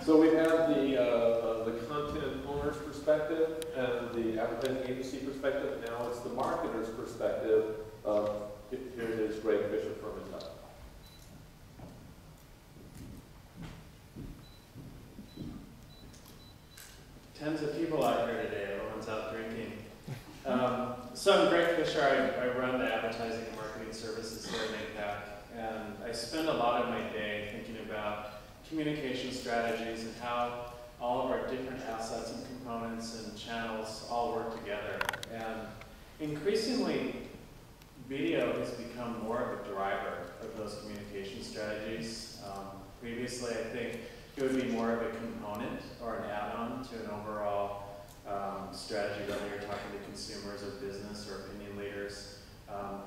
So we have the content owner's perspective and the advertising agency perspective. Now it's the marketer's perspective. Here it is, Greg Fisher from Intel. Tons of people out here today. Everyone's out drinking. So I'm Greg Fisher. I run the advertising and marketing services here at APAC, and I spend a lot of my day thinking about communication strategies and how all of our different assets and components and channels all work together. And increasingly, video has become more of a driver of those communication strategies. Previously, I think it would be more of a component or an add-on to an overall strategy, whether you're talking to consumers or business or opinion leaders.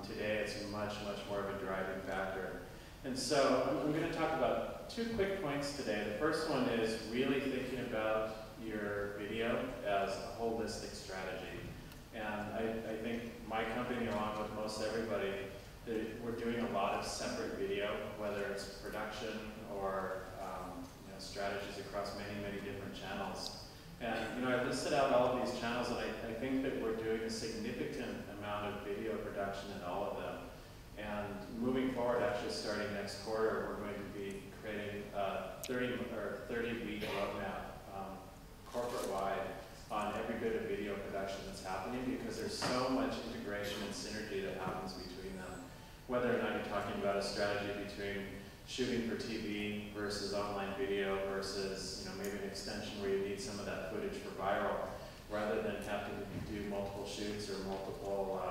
Today, it's much, much more of a driving factor. And so I'm going to talk about 2 quick points today. The first one is really thinking about your video as a holistic strategy. And I think my company, along with most everybody, we're doing a lot of separate video, whether it's production or strategies across many, many different channels. And I listed out all of these channels, and I think that we're doing a significant amount of video production in all of them. And moving forward, actually starting next quarter, we're going to be creating a 30-week roadmap corporate-wide on every bit of video production that's happening, because there's so much integration and synergy that happens between them. Whether or not you're talking about a strategy between shooting for TV versus online video versus maybe an extension where you need some of that footage for viral, rather than having to do multiple shoots or multiple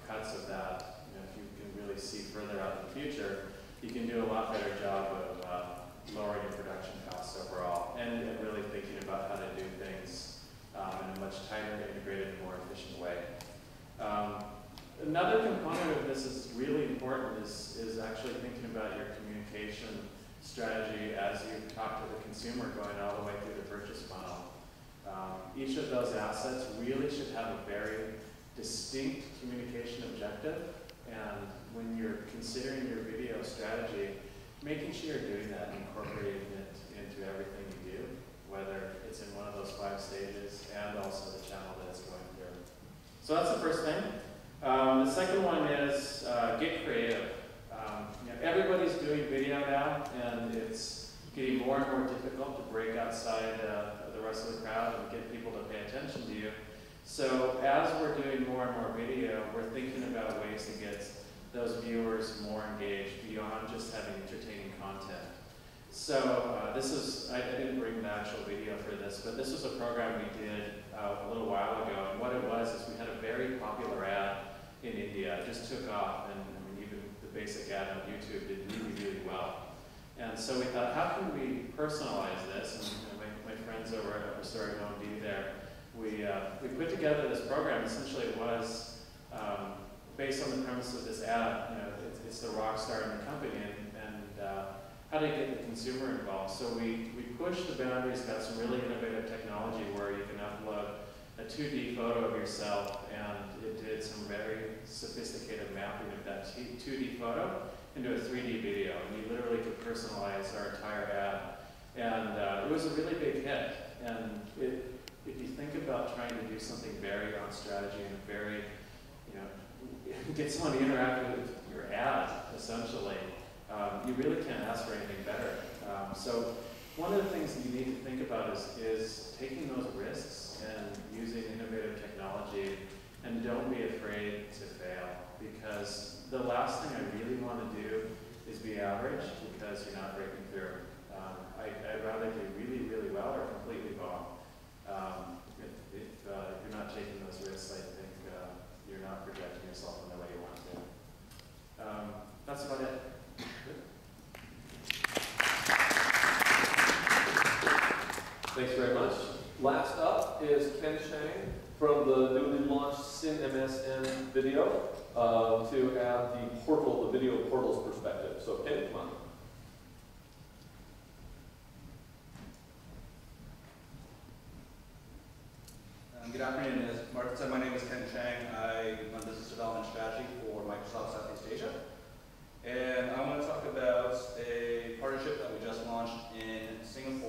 cuts of that. If you can really see further out in the future, you can do a lot better job of lowering your production costs overall, and really thinking about how to do things in a much tighter, integrated, more efficient way. Another component of this is really important is actually thinking about your communication strategy as you talk to the consumer, going all the way through the purchase funnel. Each of those assets really should have a very distinct communication objective, and when you're considering your video strategy, making sure you're doing that and incorporating it into everything you do, whether it's in one of those 5 stages and also the channel that it's going through. So that's the first thing. The second one is get creative. Everybody's doing video now, and it's getting more and more difficult to break outside the rest of the crowd and get people to pay attention to you. So as we're doing more and more video, we're thinking about ways to get those viewers more engaged beyond just having entertaining content. So I didn't bring the actual video for this, but this was a program we did a little while ago. And what it was is we had a very popular ad in India. It just took off, and even the basic ad on YouTube did really, really well. And so we thought, how can we personalize this? And my friends over at Upper Story Home D there, we put together this program. Essentially, it was based on the premise of this ad. It's the rock star in the company, and how to get the consumer involved. So we pushed the boundaries, got some really innovative technology where you can upload a 2D photo of yourself, and it did some very sophisticated mapping of that 2D photo into a 3D video. And you literally could personalize our entire ad. And it was a really big hit. And if you think about trying to do something very on strategy and very, get someone to interact with your ad, essentially, you really can't ask for anything better. So one of the things that you need to think about is taking those risks and using innovative technology, and don't be afraid to fail, because the last thing I really want to do is be average because you're not breaking through. I'd rather do really, really well or completely bomb. If you're not taking those risks, I think you're not projecting yourself in the way you want to. That's about it. Thanks very much. Last up is Ken Chang from the newly launched CinMSN video to add the video portal's perspective. So Ken, come on. Good afternoon. As Martin said, my name is Ken Chang. I run business development strategy for Microsoft Southeast Asia. And I want to talk about a partnership that we just launched in Singapore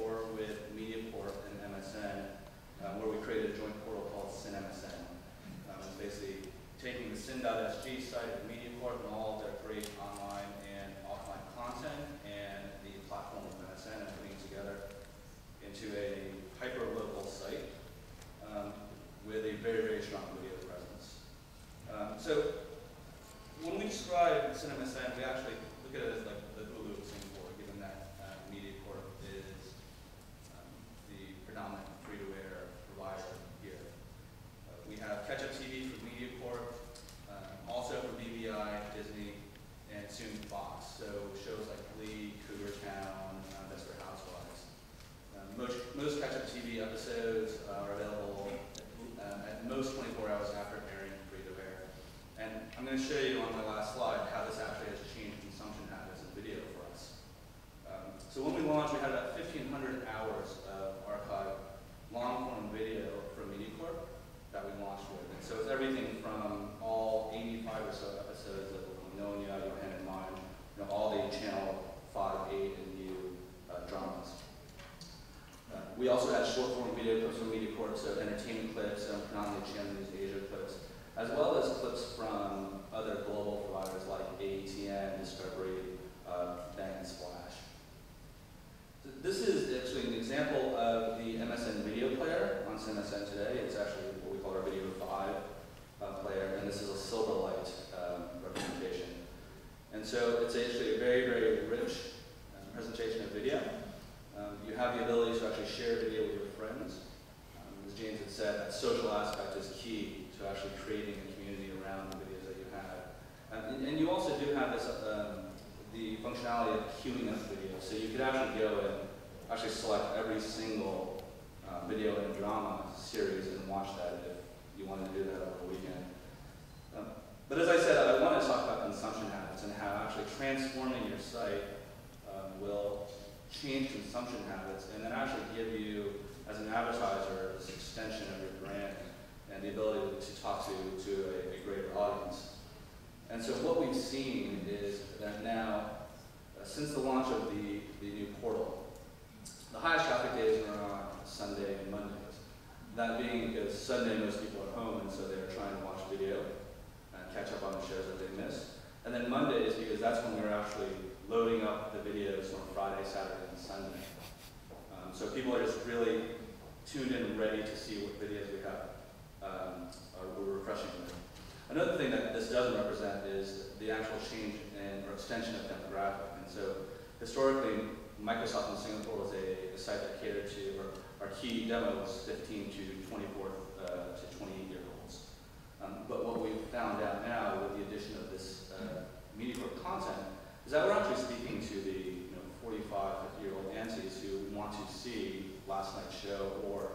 1,500 hours of archived long-form video from MediaCorp that we launched with. And so it's everything from all 85 or so episodes of Magnolia, Your Hand in Mine, all the Channel 5, 8, and U dramas. We also had short-form video clips from MediaCorp, so entertainment clips, predominantly Channel News Asia clips, as well as clips from other global providers like ATN, Discovery, Bang, and Splash. So this is actually an example of the MSN video player on MSN today. It's actually what we call our Video 5 player, and this is a Silverlight representation. And so it's actually a very, very rich presentation of video. You have the ability to actually share video with your friends. As James had said, that social aspect is key to actually creating a community around the videos that you have. And you also do have this, the functionality of queuing up videos. So you could actually go and actually select every single video in a drama series and watch that if you wanted to do that over the weekend. But as I said, I want to talk about consumption habits and how actually transforming your site will change consumption habits and then actually give you, as an advertiser, this extension of your brand and the ability to talk to a greater audience. And so what we've seen is that now, since the launch of the new portal, the highest traffic days are on Sunday and Mondays. That being because Sunday most people are home and so they're trying to watch video and catch up on the shows that they missed. And then Mondays because that's when we're actually loading up the videos on Friday, Saturday, and Sunday. So people are just really tuned in and ready to see what videos we have, we're refreshing them. Another thing that this doesn't represent is the actual change in or extension of demographic. And so historically, Microsoft in Singapore was a site that catered to, or our key demo was 15 to 24 to 28-year-olds. But what we've found out now with the addition of this MediaCorp content is that we're actually speaking to the 45, 50-year-old aunties who want to see last night's show or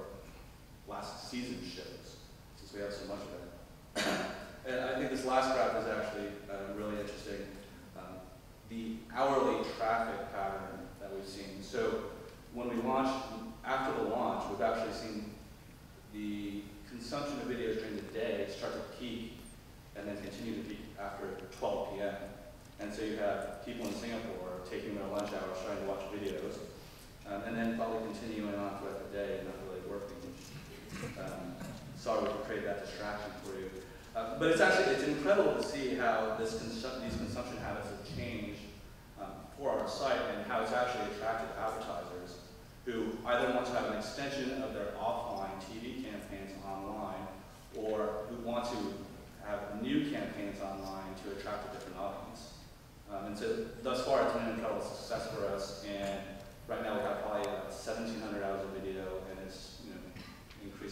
last season's shows, since we have so much of it. And I think this last graph is actually really interesting. The hourly traffic pattern that we've seen. So when we launched, after the launch, we've actually seen the consumption of videos during the day start to peak and then continue to peak after 12 p.m. And so you have people in Singapore taking their lunch hours trying to watch videos, and then probably continuing on throughout the day and not really working. Sorry we could create that distraction for you. But it's incredible to see how these consumption habits have changed for our site and how it's actually attracted advertisers who either want to have an extension of their offline TV campaigns online or who want to have new campaigns online to attract a different audience. And so thus far it's been an incredible success for us, and right now we have probably 1,700 hours of video, and it's increasing.